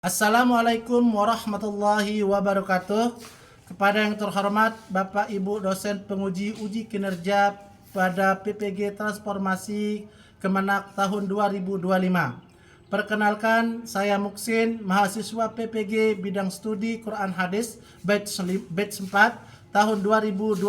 Assalamualaikum warahmatullahi wabarakatuh. Kepada yang terhormat Bapak Ibu dosen penguji uji kinerja pada PPG Transformasi Kemenak tahun 2025. Perkenalkan, saya Muksin, mahasiswa PPG bidang studi Quran Hadis batch 4 tahun 2025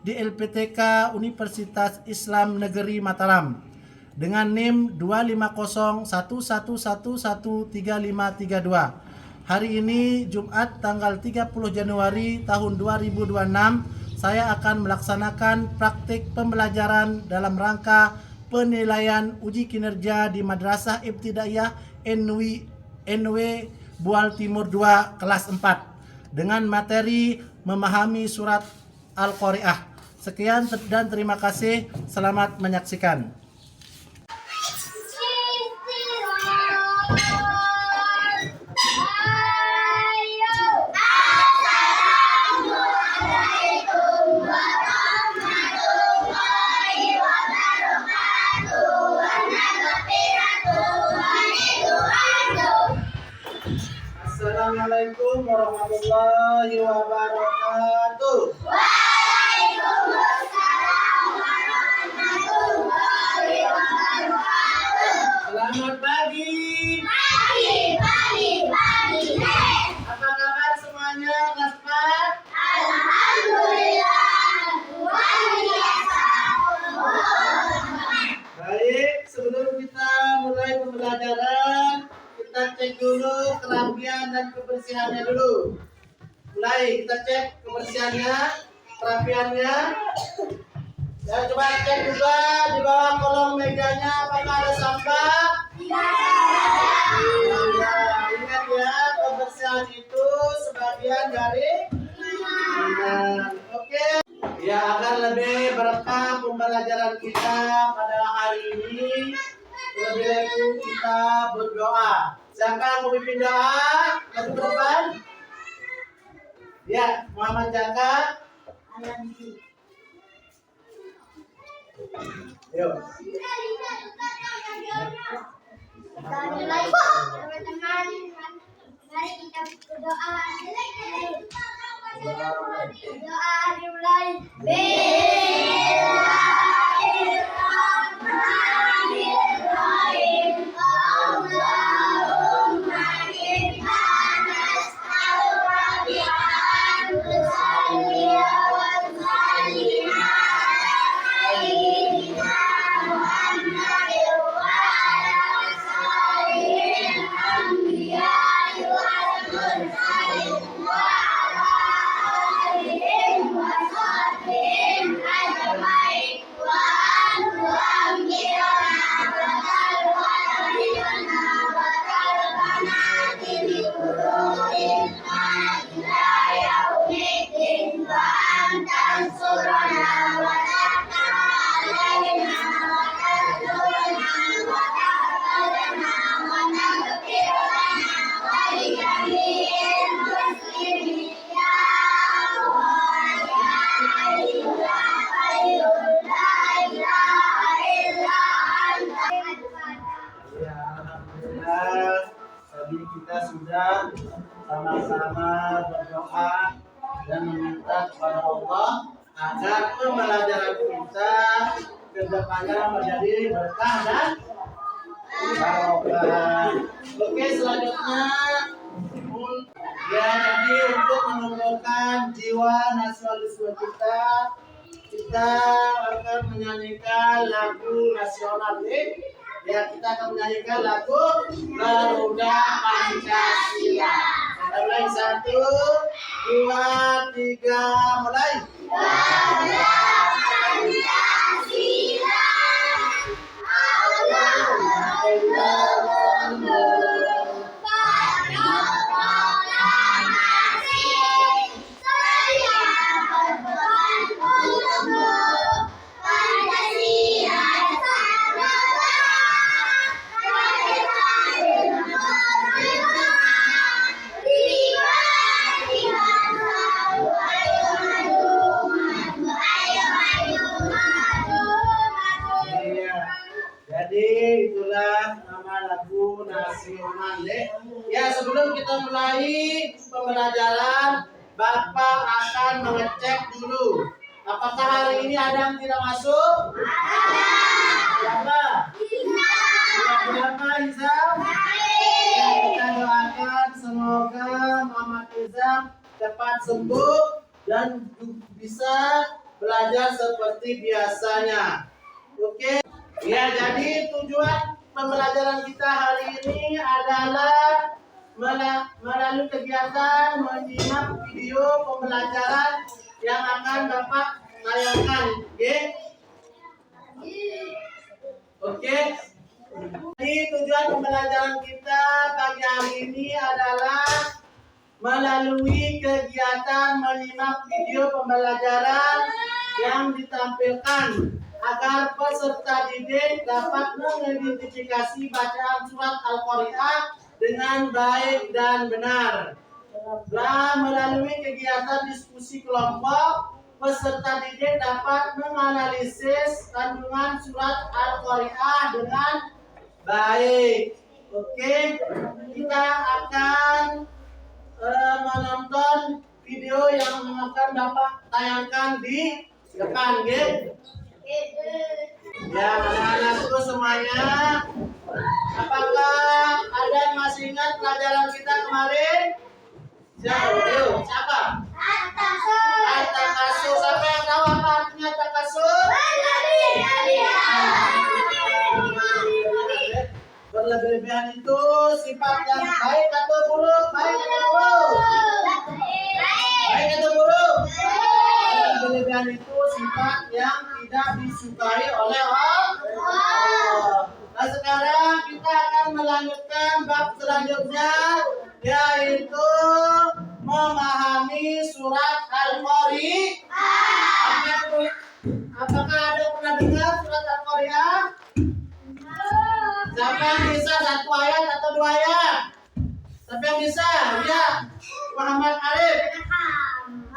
di LPTK Universitas Islam Negeri Mataram dengan NIM 25011113532. Hari ini Jumat tanggal 30 Januari tahun 2026, saya akan melaksanakan praktik pembelajaran dalam rangka penilaian uji kinerja di Madrasah Ibtidaiyah NW Bual Timur 2 kelas 4 dengan materi memahami surat Al-Qari'ah. Sekian dan terima kasih. Selamat menyaksikan. Assalamualaikum warahmatullahi wabarakatuh. Waalaikumsalam warahmatullahi wabarakatuh. Selamat pagi. Pagi. Apa kabar semuanya kelas 4? Alhamdulillah. Luar biasa. Baik, sebelum kita mulai pembelajaran, kita cek dulu kerapian dan kebersihannya dulu. Mulai, kita cek kebersihannya, kerapiannya. Ya, coba cek juga di bawah kolong mejanya apakah ada sampah. Ya, ingat ya, kebersihan itu sebagian dari iman. Oke. Ya, agar lebih berkah pembelajaran kita pada hari ini, lebih baik kita berdoa. Siapa yang mau pimpin doa? Maju ke depan. Ya, Muhammad Jaka. Yuk. Kita mulai, teman-teman. Mari kita berdoa. Doa dimulai. Bismillahirrahmanirrahim. Allahumma inna nas'aluka bi anna wa salina sayyidina Muhammadin wa ala salihil anbiya'i wal mursalin wa ala alihim wa sahbihim ajma'in wa anhu amkirana bakal walamina bakal kanati bi kuruhin ila yaumiddin wa antan surana wa ta'ala alaina wa tadurna wa ta'alana wa nagfirana wa liyamil muslimin ya Allah ya hayyul qayyum la ilaha illa anta. Ya, alhamdulillah. Tadi kita sudah sama-sama berdoa dan meminta kepada Allah agar pembelajaran kita ke depannya menjadi berkah dan barokah. Oke, selanjutnya ya, jadi untuk menumbuhkan jiwa nasionalisme kita akan menyanyikan lagu nasional nih. Ya, kita akan menyanyikan lagu Garuda Pancasila. Kita mulai 1, 2, 3, mulai. Garuda Pancasila, Allah pada proklamasi saya berperan untukmu. Pancasila Nusantara, Merdeka dan Lima selalu ayo maju, ayo lagu nasional deh. Ya, sebelum kita mulai pembelajaran, Bapak akan mengecek dulu. Apakah hari ini ada yang tidak masuk? Siapa? Siapa Izam? Ya, kita doakan semoga Muhammad Izam cepat sembuh dan bisa belajar seperti biasanya. Oke. Ya, jadi tujuan pembelajaran kita hari ini adalah melalui kegiatan menyimak video pembelajaran yang akan Bapak tayangkan. Oke. Jadi tujuan pembelajaran kita pagi hari ini adalah melalui kegiatan menyimak video pembelajaran yang ditampilkan agar peserta didik dapat mengidentifikasi bacaan surat Al-Qari'ah dengan baik dan benar. Dan melalui kegiatan diskusi kelompok, peserta didik dapat menganalisis kandungan surat Al-Qari'ah dengan baik. Oke, kita akan menonton video yang akan Bapak tayangkan di depan, Ya, anak-anakku semuanya, apakah ada yang masih ingat pelajaran kita kemarin? Siapa? At-takasur. Siapa yang tahu apa artinya takasur? Berlebihan itu sifat yang baik atau buruk? Baik atau buruk? Baik atau buruk? Berlebihan itu sifat yang tidak disukai oleh Allah. Nah, sekarang kita akan melanjutkan bab selanjutnya, yaitu memahami surat Al-Qari'ah. Apakah ada pernah dengar surat Al-Qari'ah? Siapa yang bisa satu ayat atau dua ayat? Siapa yang bisa? Ya, Muhammad Arif.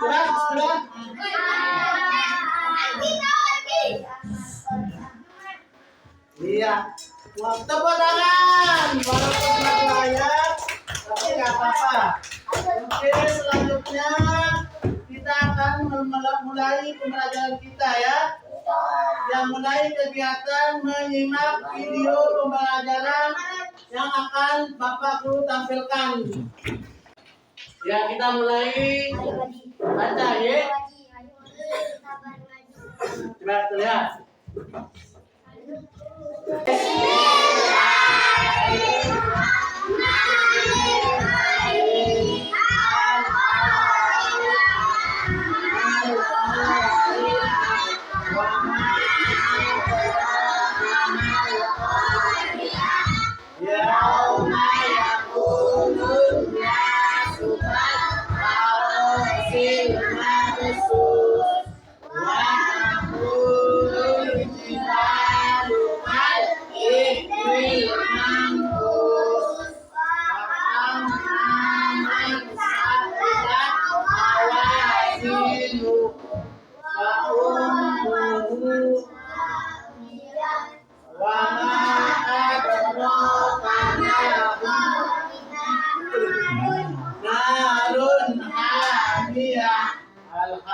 Sudah. Iya. Tepuk tangan. Walaupun satu ayat, tapi nggak apa-apa. Oke, selanjutnya kita akan mulai pembelajaran kita ya. Yang mulai kegiatan menyimak video pembelajaran yang akan Bapak Guru tampilkan. Ya, kita mulai baca ya. Coba lihat.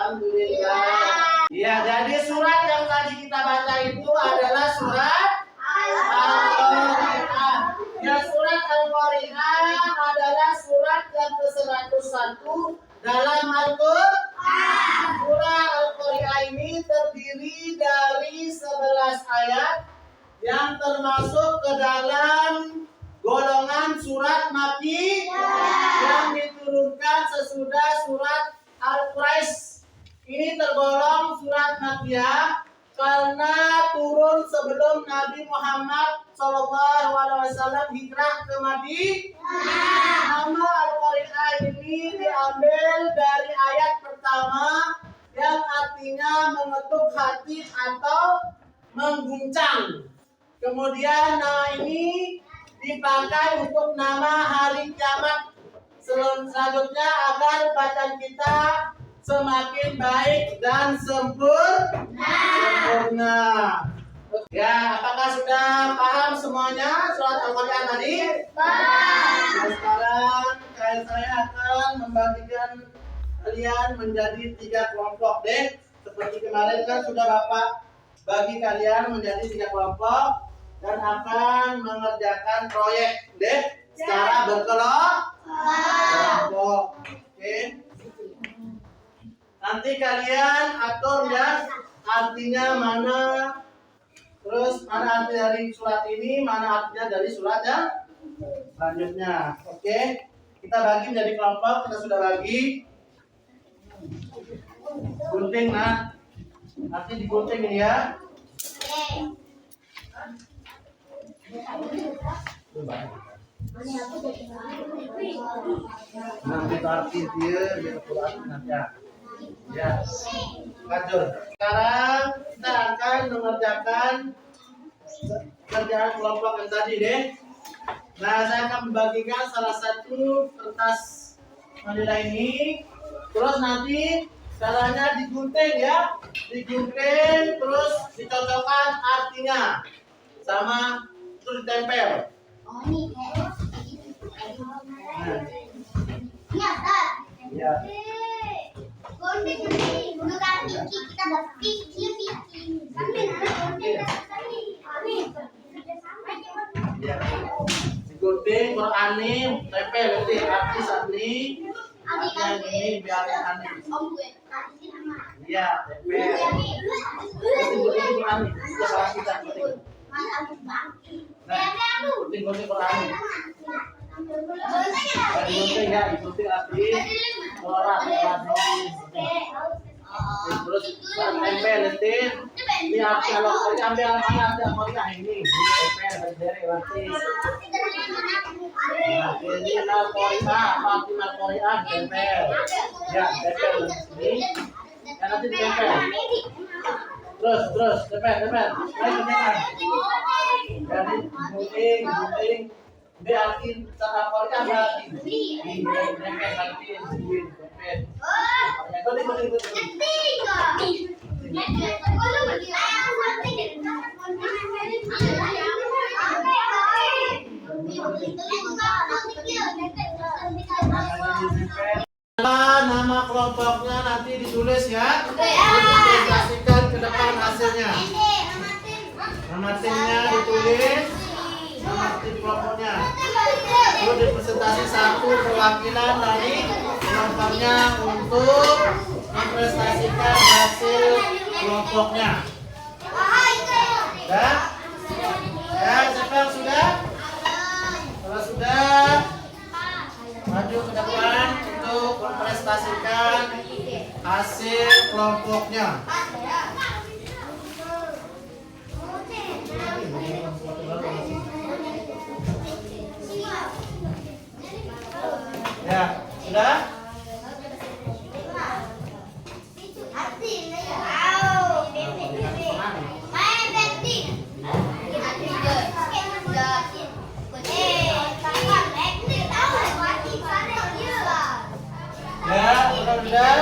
Alhamdulillah. Ya, jadi surat yang tadi kita baca itu adalah surat Al-Qari'ah. Ya, surat Al-Qari'ah adalah surat yang ke-101 dalam Al-Qur'an. Surah Al-Qari'ah ini terdiri dari 11 ayat yang termasuk ke dalam golongan surat Makki yang diturunkan sesudah surat Al-Quraisy. Ini tergolong surat Makkiyah karena turun sebelum Nabi Muhammad SAW hijrah ke Madinah. Nama Al-Qari'ah ini diambil dari ayat pertama yang artinya mengetuk hati atau mengguncang. Kemudian nama ini dipakai untuk nama hari kiamat. Selanjutnya agar bacaan kita semakin baik dan sempurna. Ya, apakah sudah paham semuanya surat Al-Fatihah tadi? Nah, sekarang saya akan membagikan kalian menjadi 3 kelompok deh. Seperti kemarin kan sudah Bapak bagi kalian menjadi 3 kelompok dan akan mengerjakan proyek deh secara berkelompok. Oke. Nanti kalian atur ya artinya mana, terus mana arti dari surat ini, mana artinya dari surat yang selanjutnya. Oke, kita bagi menjadi kelompok. Kita sudah bagi. Gunting, nah, nanti digunting ini ya. Nah, kita arti dia nanti ya. Ya, lanjut. Sekarang kita akan mengerjakan kerjaan kelompok yang tadi deh. Nah, saya akan membagikan salah satu kertas manila ini. Terus nanti caranya digunting ya, digunting terus dicocokkan artinya sama terus ditempel. Nah, ya. Ya. Digunting berani tempel nanti arti sani artinya ini biar aneh. Iya, tempel. Gunting berani sebelah kita gunting. Nah, gunting berani. Digunting ya, digunting arti orang. Terus tempel nanti ini kalau ambil mana artinya ini tempel dari nanti. Nah, ini Korea tempel. Ya, tempel di sini. Dan nanti ditempel. Terus tempel. Ayo tekan. Jadi gunting. Berarti cara Korea berarti tempel nanti tempel. Nama kelompoknya nanti ditulis ya. Presentasikan ke depan hasilnya. Nama timnya ditulis. Nama tim kelompoknya. Lalu dipresentasi satu perwakilan dari kelompoknya untuk mempresentasikan hasil kelompoknya. Ya? Ya, siapa yang sudah? Kalau sudah, maju ke depan untuk mempresentasikan hasil kelompoknya. Ya, sudah? Ya, sudah?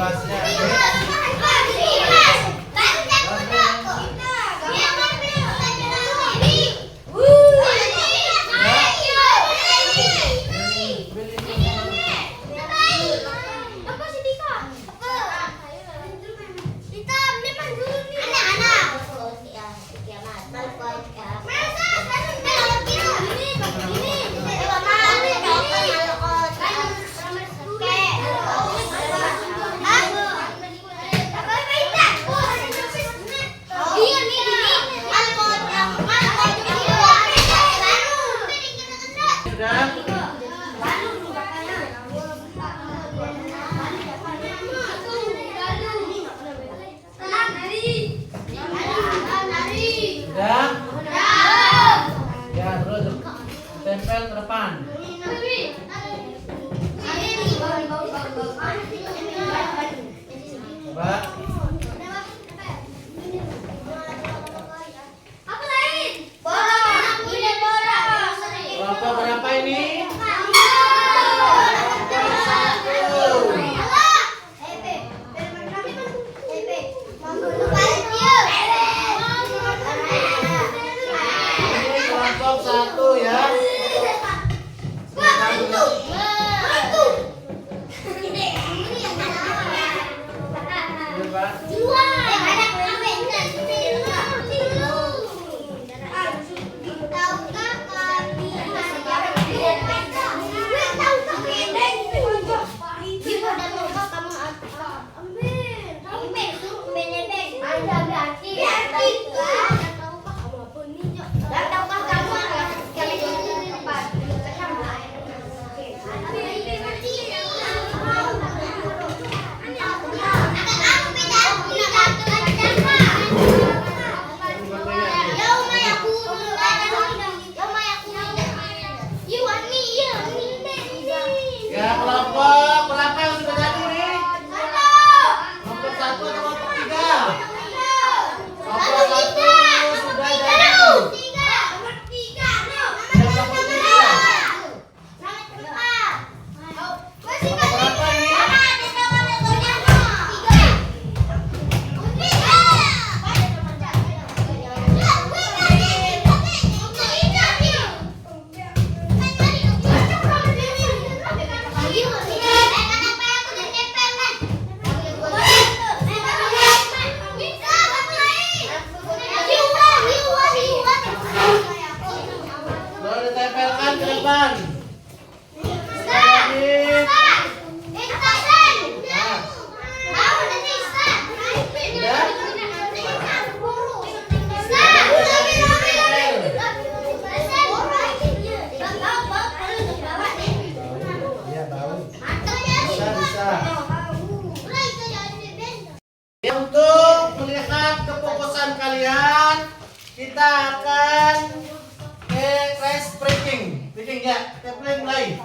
Bebasnya. Sudah? Ya, terus tempel ke depan. Coba. Kelompok berapa ini? Kelompok 1 ya. Ya, kelompok berapa yang sudah jadi nih? Kelompok 1 atau kelompok 3? Kelompok 1 sudah jadi. Ya, kelompok 3. Kelompok berapa ini? Sudah ditempelkan ke depan. Iya, bau. Bisa. Untuk melihat kefokusan kalian, kita akan rice breaking ya. Kita mulai.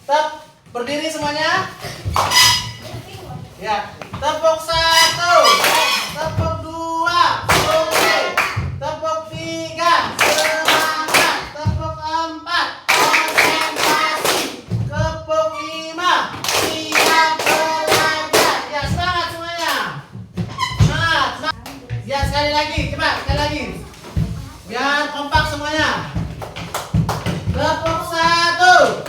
Tetap berdiri semuanya. Ya, tepuk 1, tepuk 2, oke. Tepuk 3, semangat. Tepuk 4, konsentrasi. Tepuk 5, siap belajar. Ya, semangat semuanya. Semangat. Ya, sekali lagi, coba sekali lagi. Biar kompak semuanya. Tepuk 1,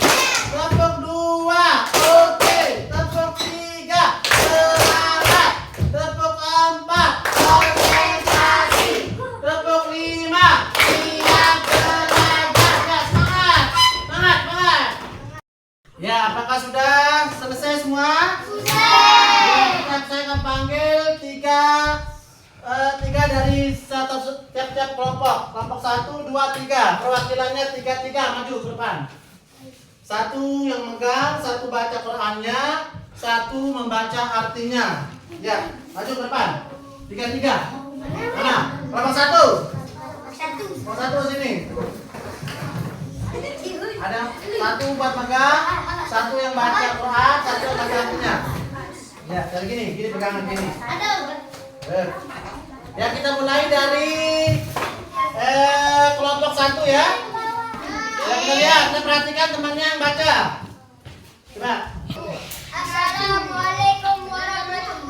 tepuk 2, oke. Tepuk 3, semangat. Tepuk 4, konsentrasi. Tepuk 5, siap belajar. Ya, semangat. Semangat, semangat. Ya, apakah sudah selesai semua? Ya, saya akan panggil tiga dari tiap-tiap kelompok. Kelompok 1, 2, 3. Perwakilannya 3 maju ke depan. 1 yang megang, 1 baca Qurannya, 1 membaca artinya. Ya, maju ke depan. 3. Mana? Kelompok 1. Kelompok 1 sini. Ada 1 buat megang, 1 yang baca Quran, 1 yang baca artinya. Ya, dari gini pegangan gini. Ya, kita mulai dari kelompok 1 ya. Ya, kita lihat, kita perhatikan temannya yang baca. Coba. Assalamualaikum warahmatullahi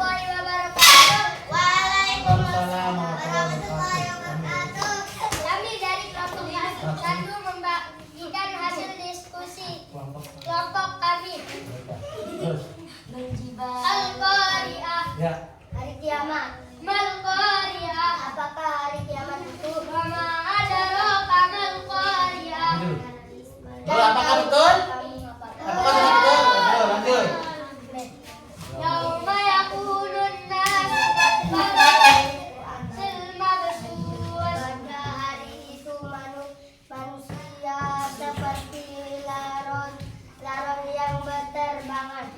Ya. Hari kiamat. Mal Qari'ah. Apakah hari kiamat itu? Wa ma adraka mal Qari'ah. Betul, apakah betul? Apakah sudah betul? Betul, lanjut. Yauma yakunun nas kal mabsus. Pada hari itu manusia seperti laron yang berterbangan.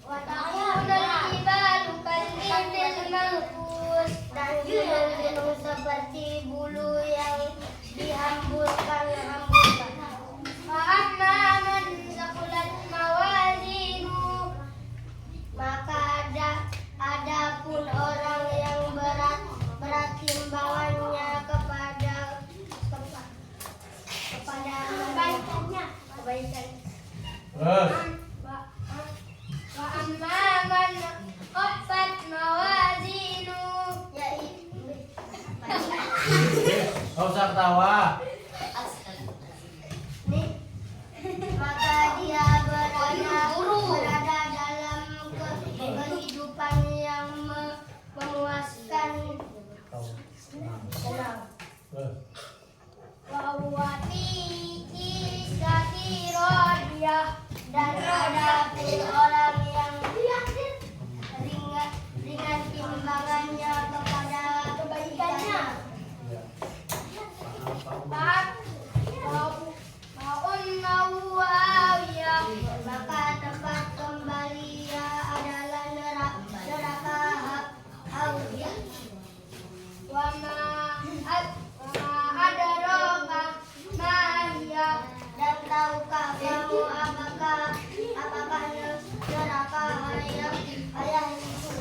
Wa takunul jibalu kal ihnil manfus. Dan gunung-gunung seperti bulu yang dihamburkan. Amma man saqulat mawazinu, maka adapun orang yang berat timbangannya kepada kebaikan. Terus. Wa amma man khaffat mawazinu, Gak usah ketawa. maka dia berada dalam kehidupan yang memuaskan, tenang. Terus. Wa huwa fi isati radiyah, dan adapun orang yang ringan timbangannya kepada kebaikannya. Maka tempat kembalinya adalah neraka Hawiyah. Wa ma adraka ma hiya, dan tahukah kamu apakah neraka Hawiyah itu?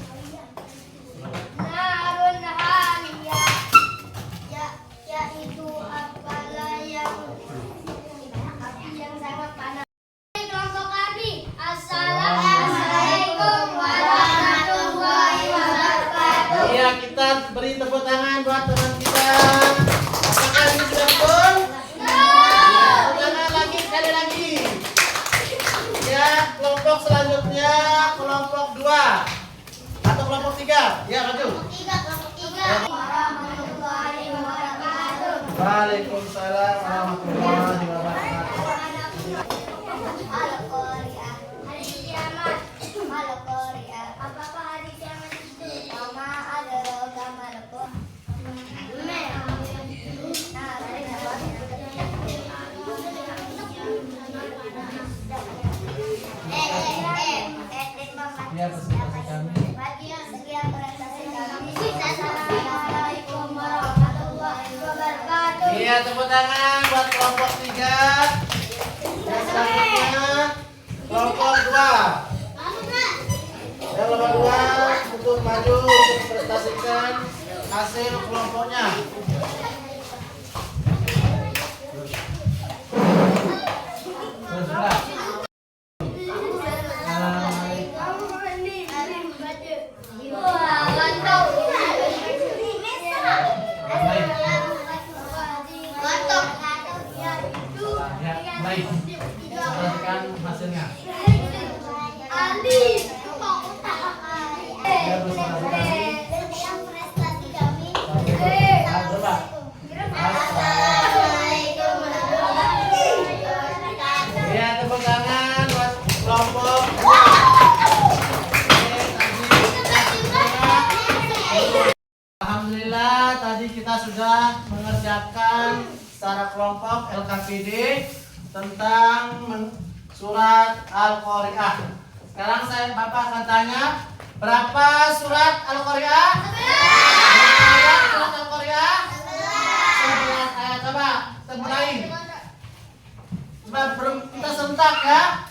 Narun hamiyah, yaitu apalah yang api yang sangat panas. Kelompok kami, Assalamualaikum warahmatullahi wabarakatuh. Iya, kita beri tepuk tangan buat teman kita. Apakah ini sudah betul? Tepuk tangan lagi, sekali lagi. Ya, kelompok selanjutnya kelompok 2 atau kelompok 3. Ya, maju. Kelompok tiga. Warahmatullahi wabarakatuh. Waalaikumsalam warahmatullahi wabarakatuh. Al-Qari'ah. Hari kiamat. Al-Qari'ah. Apakah hari kiamat itu? Wa adraka mal Qari'ah. Ya, presentasi kami. Sekian presentasi kami. Assalamualaikum warahmatullahi wabarakatuh. Iya, tepuk tangan buat kelompok 3. Yang selanjutnya kelompok 2. Yang nomor 2 untuk maju untuk mempresentasikan hasil kelompoknya. Terus, sudah. Ya, baik. Perhatikan hasilnya. Ya, bersama kami. Nah, coba. Ya, tepuk tangan buat kelompok. Alhamdulillah, tadi kita sudah mengerjakan secara kelompok LKPD tentang surat Al-Qari'ah. Sekarang Bapak akan tanya, berapa surat Al-Qari'ah? 11 ayat surat Al-Qari'ah? 11 ayat. Coba kita mulai. Coba kita sentak ya.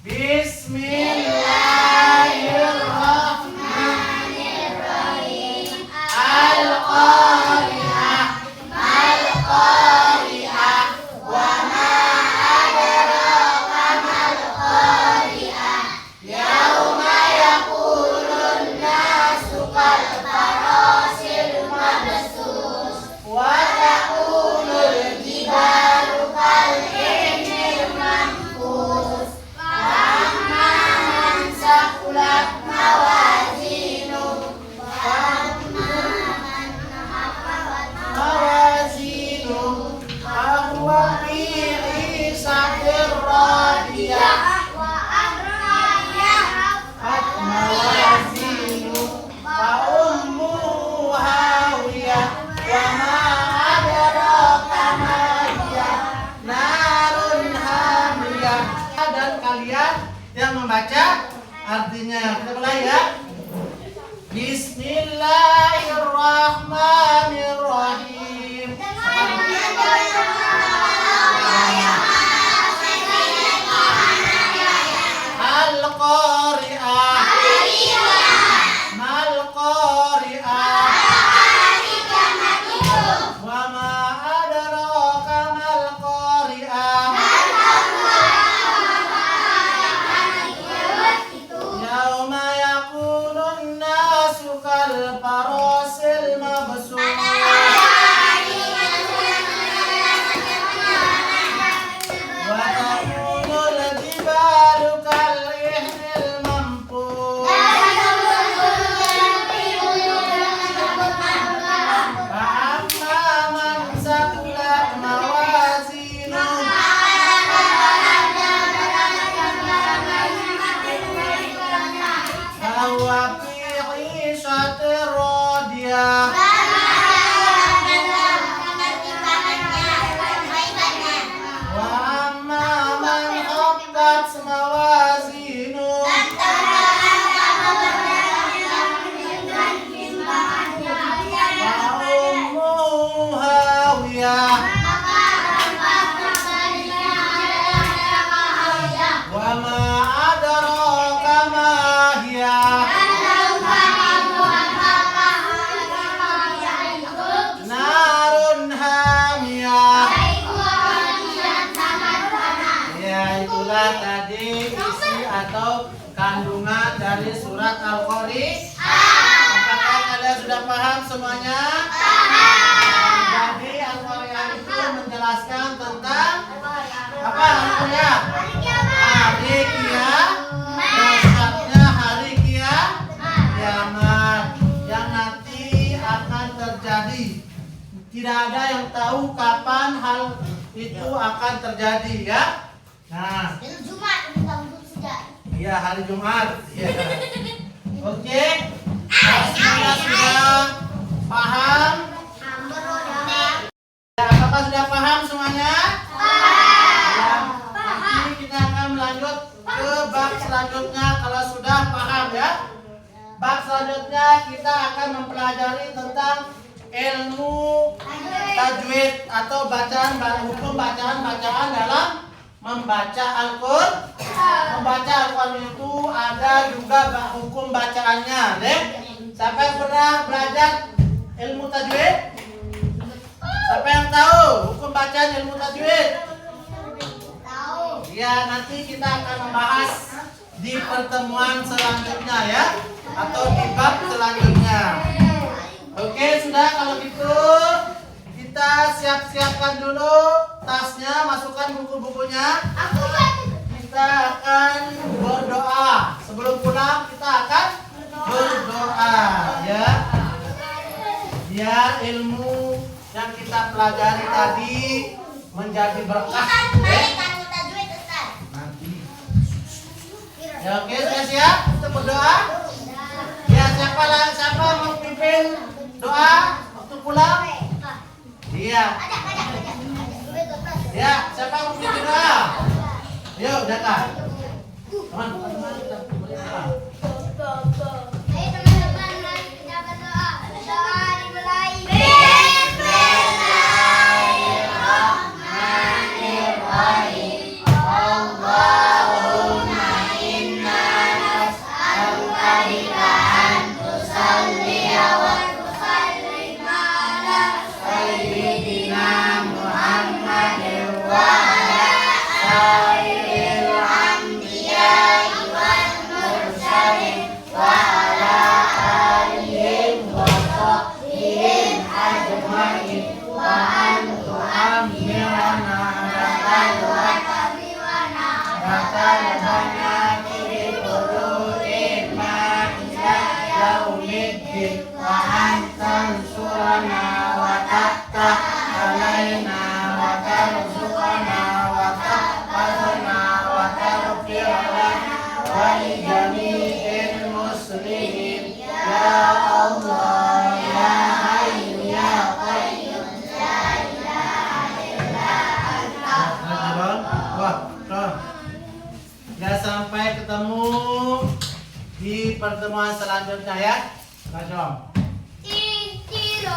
Bismillahirrahmanirrahim. Al-Qari'ah. Al-Qari'ah. Wa ma adraka mal Qari'ah. Yauma yakunun nasu kal farasil mabsus. Wa takunul jibalu kal ihnil manfus. Fa amma man saqulat mawazinu, Bismillahirrahmanirrahim. Al-Qari'ah. Mal-Qari'ah. Wa ma adraka mal-Qari'ah. Yauma yakunun nasu kal farasil mabsus. Wa takunul jibalu kal ihnil manfus. Fa amma man saqulat mawazinuhu fahuwa fi 'ishatir radiyah. Wa amma man khaffat mawazinuhu fa ummuhu hawiyah. Wa ma adraka ma hiya. Narun hamiyah. Ya, itulah tadi isi atau kandungan dari surat Al-Qari'ah. Apakah kalian sudah paham semuanya? Jadi Al-Qari'ah itu menjelaskan tentang apa namanya? Hari kiamat. Dasarnya hari kiamat yang nanti akan terjadi. Tidak ada yang tahu kapan hal itu akan terjadi, ya. Nah, iya hari Jumat. Ya. Oke. Semuanya sudah paham? Ya, apakah sudah paham semuanya? Ya, nanti kita akan melanjut ke bab selanjutnya kalau sudah paham, ya. Bab selanjutnya kita akan mempelajari tentang ilmu tajwid atau hukum bacaan dalam membaca Al-Qur'an. Membaca Al-Qur'an itu ada juga hukum bacaannya, deh. Siapa yang pernah belajar ilmu tajwid? Siapa yang tahu hukum bacaan ilmu tajwid? Ya, nanti kita akan membahas di pertemuan selanjutnya, ya, atau di bab selanjutnya. Oke, sudah kalau gitu kita siap-siapkan dulu tasnya, masukkan buku-bukunya. Kita akan berdoa. Sebelum pulang kita akan berdoa, ya. Biar ilmu yang kita pelajari tadi menjadi berkah. Nanti. Ya, oke, sudah siap untuk berdoa? Ya, siapa mau pimpin doa waktu pulang? Iya. Ya, siapa mau pimpin doa? Yuk, datang. Teman-teman kita berdoa. Ya, sampai ketemu di pertemuan selanjutnya, ya. Langsung. Ciciro